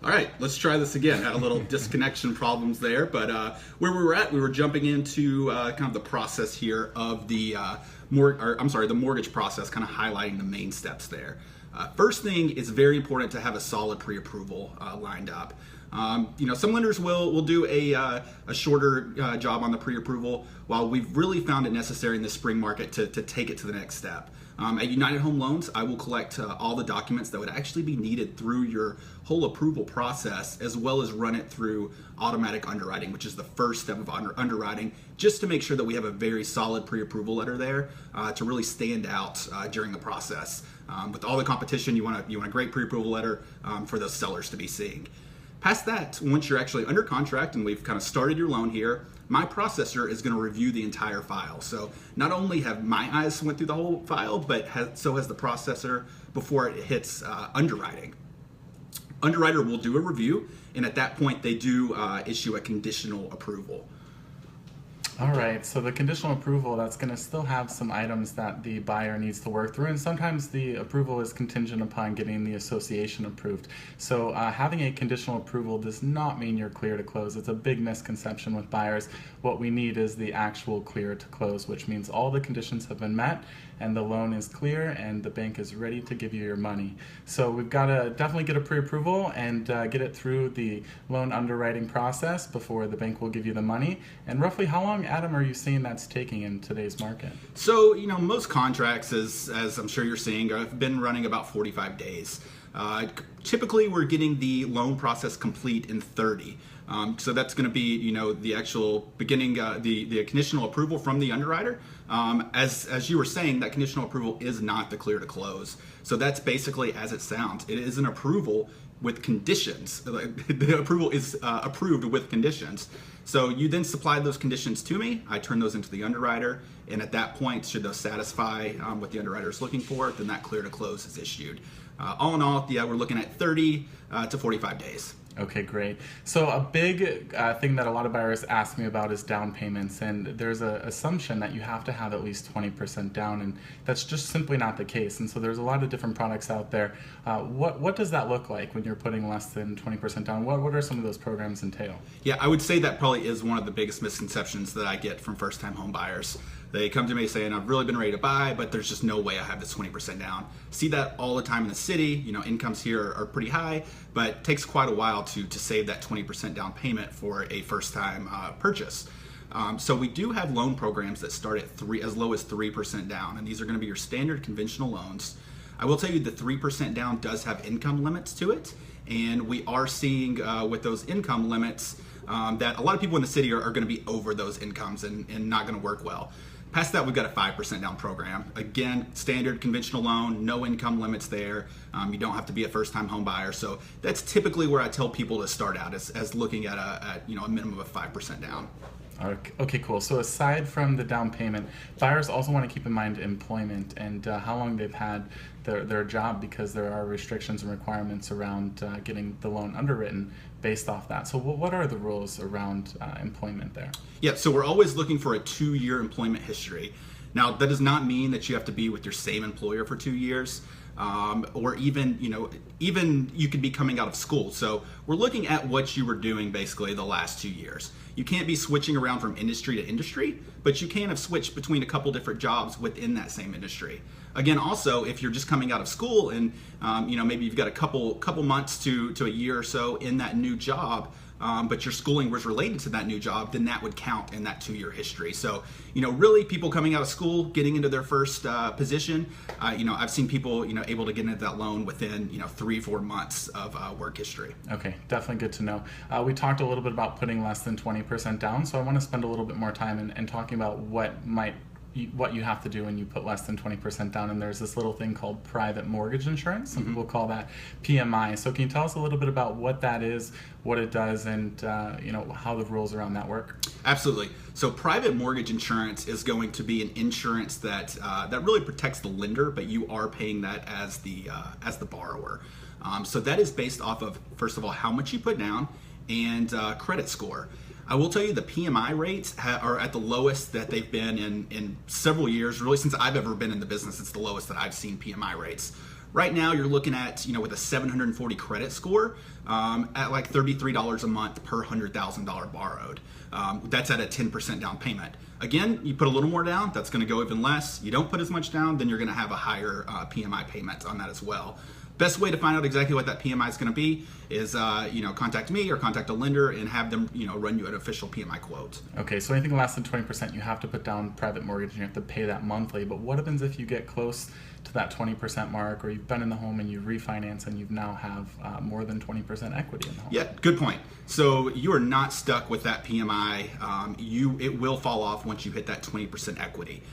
All right, let's try this again. Had a little disconnection problems there, but where we were at, we were jumping into kind of the process here of the the mortgage process, kind of highlighting the main steps there. First thing, it's very important to have a solid pre-approval lined up. Some lenders will do a shorter job on the pre-approval, while we've really found it necessary in the spring market to take it to the next step. At United Home Loans, I will collect all the documents that would actually be needed through your whole approval process, as well as run it through automatic underwriting, which is the first step of underwriting, just to make sure that we have a very solid pre-approval letter there to really stand out during the process. With all the competition, you want a great pre-approval letter for those sellers to be seeing. Past that, once you're actually under contract and we've kind of started your loan here, my processor is going to review the entire file. So not only have my eyes went through the whole file, but so has the processor before it hits underwriting. Underwriter will do a review, and at that point they do issue a conditional approval. All right, so the conditional approval, that's going to still have some items that the buyer needs to work through, and sometimes the approval is contingent upon getting the association approved. So having a conditional approval does not mean you're clear to close. It's a big misconception with buyers. What we need is the actual clear to close, which means all the conditions have been met and the loan is clear and the bank is ready to give you your money. So we've got to definitely get a pre-approval and get it through the loan underwriting process before the bank will give you the money. And roughly how long, Adam, are you seeing that's taking in today's market? So, most contracts, as I'm sure you're seeing, have been running about 45 days. Typically, we're getting the loan process complete in 30. So that's going to be, the actual beginning, the conditional approval from the underwriter. As you were saying, that conditional approval is not the clear to close. So that's basically as it sounds. It is an approval with conditions. The approval is approved with conditions. So you then supply those conditions to me. I turn those into the underwriter, and at that point, should those satisfy what the underwriter is looking for, then that clear to close is issued. All in all, we're looking at 30 to 45 days. Okay, great. So a big thing that a lot of buyers ask me about is down payments, and there's an assumption that you have to have at least 20% down, and that's just simply not the case. And so there's a lot of different products out there. What does that look like when you're putting less than 20% down? What are some of those programs entail? Yeah, I would say that probably is one of the biggest misconceptions that I get from first-time home buyers. They come to me saying, I've really been ready to buy, but there's just no way I have this 20% down. See that all the time in the city. Incomes here are pretty high, but it takes quite a while to save that 20% down payment for a first-time purchase. So we do have loan programs that start at as low as 3% down, and these are going to be your standard conventional loans. I will tell you the 3% down does have income limits to it, and we are seeing with those income limits that a lot of people in the city are going to be over those incomes and not going to work well. Past that, we've got a 5% down program. Again, standard conventional loan, no income limits there. You don't have to be a first-time home buyer. So that's typically where I tell people to start out, as looking at a minimum of 5% down. Okay, cool. So aside from the down payment, buyers also want to keep in mind employment and how long they've had their job, because there are restrictions and requirements around getting the loan underwritten based off that. So what are the rules around employment there? Yeah, so we're always looking for a 2-year employment history. Now, that does not mean that you have to be with your same employer for 2 years. Or even you could be coming out of school. So we're looking at what you were doing basically the last 2 years. You can't be switching around from industry to industry, but you can have switched between a couple different jobs within that same industry. Again, also, if you're just coming out of school and maybe you've got a couple months to a year or so in that new job, but your schooling was related to that new job, then that would count in that 2-year history. So, really people coming out of school, getting into their first position, I've seen people, able to get into that loan within, 3-4 months of work history. Okay, definitely good to know. We talked a little bit about putting less than 20% down, so I want to spend a little bit more time in talking about what you have to do when you put less than 20% down. And there's this little thing called private mortgage insurance. Some people call that PMI. So can you tell us a little bit about what that is, what it does, and how the rules around that work? Absolutely. So private mortgage insurance is going to be an insurance that really protects the lender, but you are paying that as the borrower. So that is based off of, first of all, how much you put down and credit score. I will tell you the PMI rates are at the lowest that they've been in several years. Really, since I've ever been in the business, it's the lowest that I've seen PMI rates. Right now, you're looking at, with a 740 credit score, at like $33 a month per $100,000 borrowed. That's at a 10% down payment. Again, you put a little more down, that's going to go even less. You don't put as much down, then you're going to have a higher PMI payment on that as well. Best way to find out exactly what that PMI is going to be is, contact me or contact a lender and have them, run you an official PMI quote. Okay, so anything less than 20%, you have to put down private mortgage and you have to pay that monthly. But what happens if you get close to that 20% mark, or you've been in the home and you refinance and you now have more than 20% equity in the home? Yeah, good point. So you are not stuck with that PMI. It will fall off once you hit that 20% equity.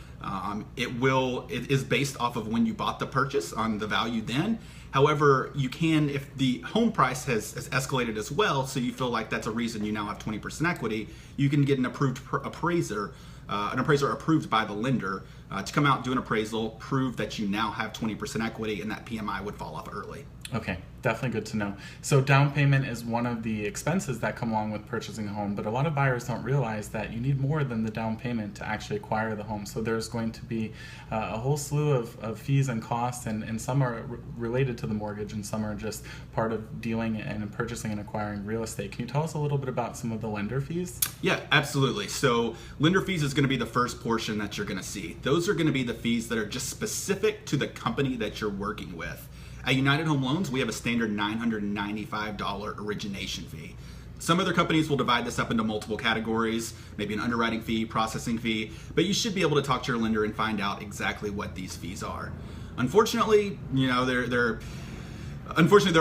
It is based off of when you bought the purchase on the value then. However, you can, if the home price has escalated as well, so you feel like that's a reason you now have 20% equity, you can get an approved appraiser approved by the lender to come out and do an appraisal, prove that you now have 20% equity, and that PMI would fall off early. Okay, definitely good to know. So down payment is one of the expenses that come along with purchasing a home, but a lot of buyers don't realize that you need more than the down payment to actually acquire the home. So there's going to be a whole slew of fees and costs, and some are related to the mortgage and some are just part of dealing and purchasing and acquiring real estate. Can you tell us a little bit about some of the lender fees? Yeah, absolutely. So lender fees is going to be the first portion that you're going to see. Those are going to be the fees that are just specific to the company that you're working with. At United Home Loans, we have a standard $995 origination fee. Some other companies will divide this up into multiple categories, maybe an underwriting fee, processing fee, but you should be able to talk to your lender and find out exactly what these fees are. Unfortunately, there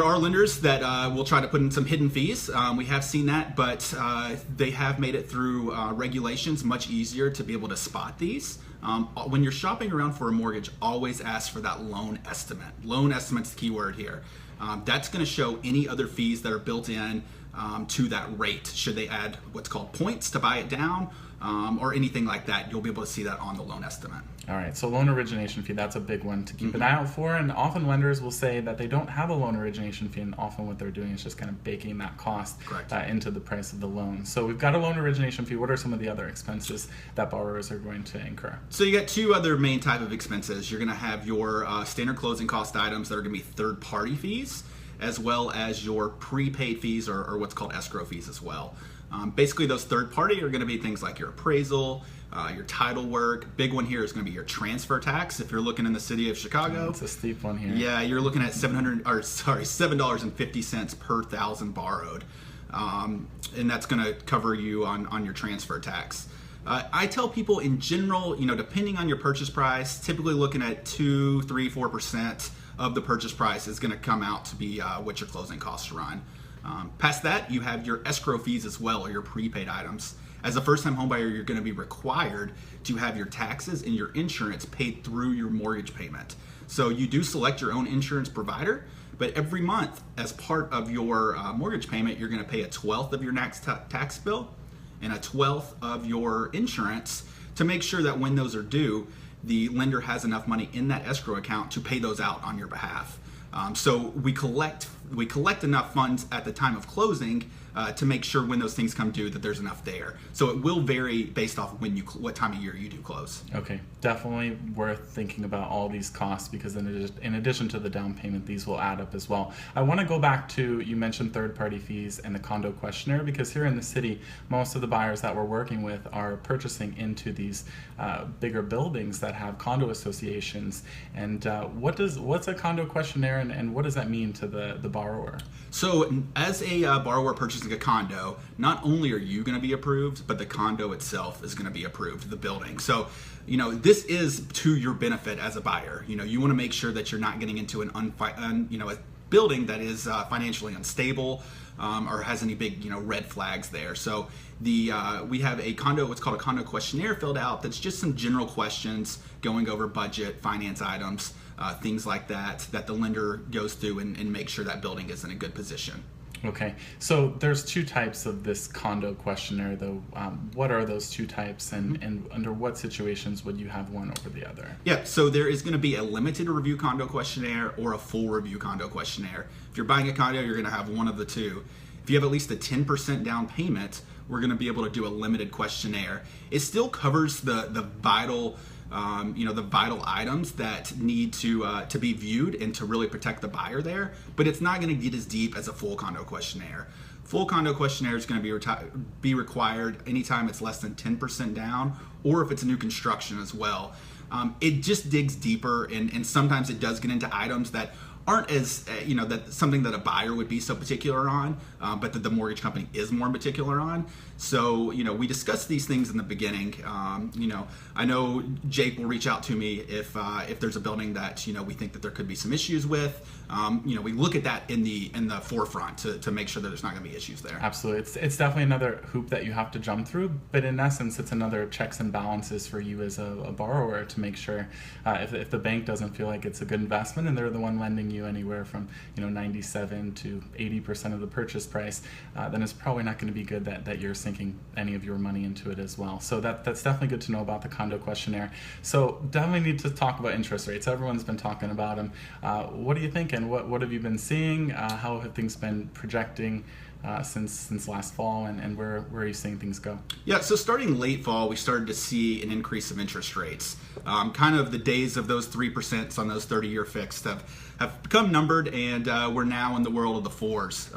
are lenders that will try to put in some hidden fees. We have seen that, but they have made it through regulations much easier to be able to spot these. When you're shopping around for a mortgage, always ask for that loan estimate. Loan estimate's the key word here. That's going to show any other fees that are built in to that rate. Should they add what's called points to buy it down, or anything like that, you'll be able to see that on the loan estimate. All right, so loan origination fee, that's a big one to keep an eye out for, and often lenders will say that they don't have a loan origination fee, and often what they're doing is just kind of baking that cost into the price of the loan. So we've got a loan origination fee. What are some of the other expenses that borrowers are going to incur? So you got two other main type of expenses. You're going to have your standard closing cost items that are going to be third-party fees, as well as your prepaid fees or what's called escrow fees as well. Basically, those third-party are going to be things like your appraisal, your title work. Big one here is going to be your transfer tax. If you're looking in the city of Chicago, it's a steep one here. Yeah, you're looking at $7.50 per thousand borrowed, and that's going to cover you on your transfer tax. I tell people in general, depending on your purchase price, typically looking at 2, 3, 4% of the purchase price is going to come out to be what your closing costs run. Past that, you have your escrow fees as well, or your prepaid items. As a first-time homebuyer, you're going to be required to have your taxes and your insurance paid through your mortgage payment. So you do select your own insurance provider, but every month, as part of your mortgage payment, you're going to pay 1/12 of your next tax bill and 1/12 of your insurance to make sure that when those are due, the lender has enough money in that escrow account to pay those out on your behalf. So we collect enough funds at the time of closing to make sure when those things come due that there's enough there. So it will vary based off of what time of year you do close. Okay, definitely worth thinking about all these costs, because in addition to the down payment, these will add up as well. I want to go back to, you mentioned third-party fees and the condo questionnaire, because here in the city, most of the buyers that we're working with are purchasing into these bigger buildings that have condo associations. And what's a condo questionnaire, and what does that mean to the borrower? So as a borrower purchasing a condo, not only are you going to be approved, but the condo itself is going to be approved, the building. So, this is to your benefit as a buyer. You want to make sure that you're not getting into a building that is financially unstable or has any big, red flags there. So we have what's called a condo questionnaire filled out. That's just some general questions going over budget, finance items, things like that the lender goes through and makes sure that building is in a good position. Okay, so there's two types of this condo questionnaire, though. What are those two types, and under what situations would you have one over the other? Yeah, so there is going to be a limited review condo questionnaire or a full review condo questionnaire. If you're buying a condo, you're going to have one of the two. If you have at least a 10% down payment, we're going to be able to do a limited questionnaire. It still covers the vital the vital items that need to be viewed and to really protect the buyer there. But it's not going to get as deep as a full condo questionnaire. Full condo questionnaire is going to be required anytime it's less than 10% down, or if it's a new construction as well. It just digs deeper, and sometimes it does get into items that aren't as, that something that a buyer would be so particular on, but that the mortgage company is more particular on. So, we discussed these things in the beginning. I know Jake will reach out to me if there's a building that, we think that there could be some issues with. We look at that in the forefront to make sure that there's not going to be issues there. Absolutely. It's definitely another hoop that you have to jump through, but in essence, it's another checks and balances for you as a borrower to make sure if the bank doesn't feel like it's a good investment and they're the one lending you anywhere from 97 to 80% of the purchase price, then it's probably not going to be good that you're sinking any of your money into it as well. So that's definitely good to know about the condo questionnaire. So definitely need to talk about interest rates. Everyone's been talking about them. What do you think, and what have you been seeing? How have things been projecting since last fall, and where are you seeing things go? Yeah, so starting late fall, we started to see an increase of interest rates. Kind of the days of those 3% on those 30-year fixed have become numbered, and we're now in the world of the fours.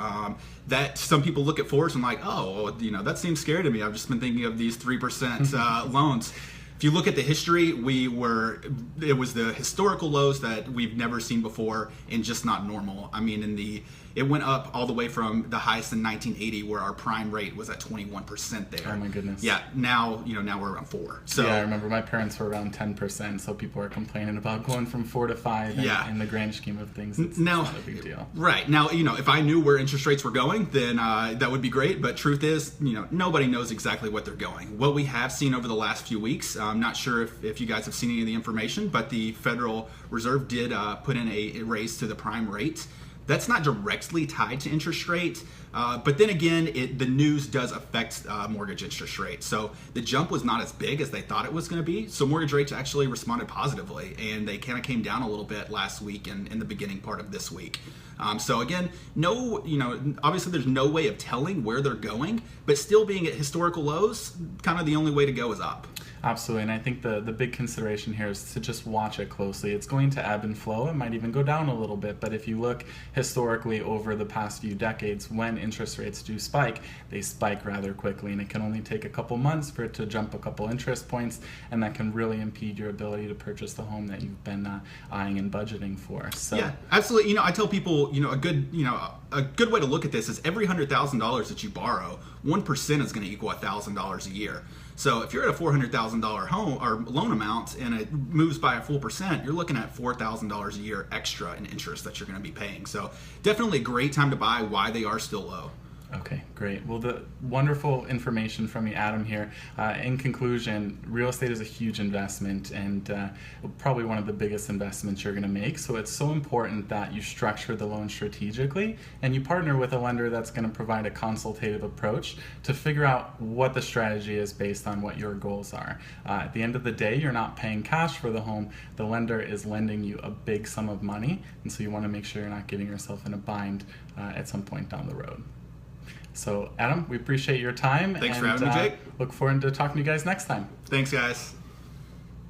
That some people look at fours and like, oh, that seems scary to me. I've just been thinking of these 3% loans. If you look at the history, it was the historical lows that we've never seen before, and just not normal. I mean, it went up all the way from the highest in 1980, where our prime rate was at 21% there. Oh my goodness. Yeah, now we're around 4. So yeah, I remember my parents were around 10%, so people are complaining about going from 4 to 5. And in the grand scheme of things, it's not a big deal. Right now, if I knew where interest rates were going, then that would be great. But truth is, nobody knows exactly what they're going. What we have seen over the last few weeks, I'm not sure if you guys have seen any of the information, but the Federal Reserve did put in a raise to the prime rate. That's not directly tied to interest rate, but then again, the news does affect mortgage interest rates. So the jump was not as big as they thought it was going to be. So mortgage rates actually responded positively, and they kind of came down a little bit last week and in the beginning part of this week. So again, obviously there's no way of telling where they're going, but still being at historical lows, kind of the only way to go is up. Absolutely, and I think the big consideration here is to just watch it closely. It's going to ebb and flow. It might even go down a little bit, but if you look historically over the past few decades, when interest rates do spike, they spike rather quickly, and it can only take a couple months for it to jump a couple interest points, and that can really impede your ability to purchase the home that you've been eyeing and budgeting for. So yeah, absolutely. I tell people, a good way to look at this is every $100,000 that you borrow, 1% is going to equal $1,000 a year. So if you're at a $400,000 home or loan amount and it moves by a full percent, you're looking at $4,000 a year extra in interest that you're going to be paying. So definitely a great time to buy. Why they are still low. Okay, great. Well, the wonderful information from you, Adam, here. In conclusion, real estate is a huge investment and probably one of the biggest investments you're going to make. So it's so important that you structure the loan strategically and you partner with a lender that's going to provide a consultative approach to figure out what the strategy is based on what your goals are. At the end of the day, you're not paying cash for the home. The lender is lending you a big sum of money, and so you want to make sure you're not getting yourself in a bind at some point down the road. So, Adam, we appreciate your time. Thanks for having me, Jake. Look forward to talking to you guys next time. Thanks, guys.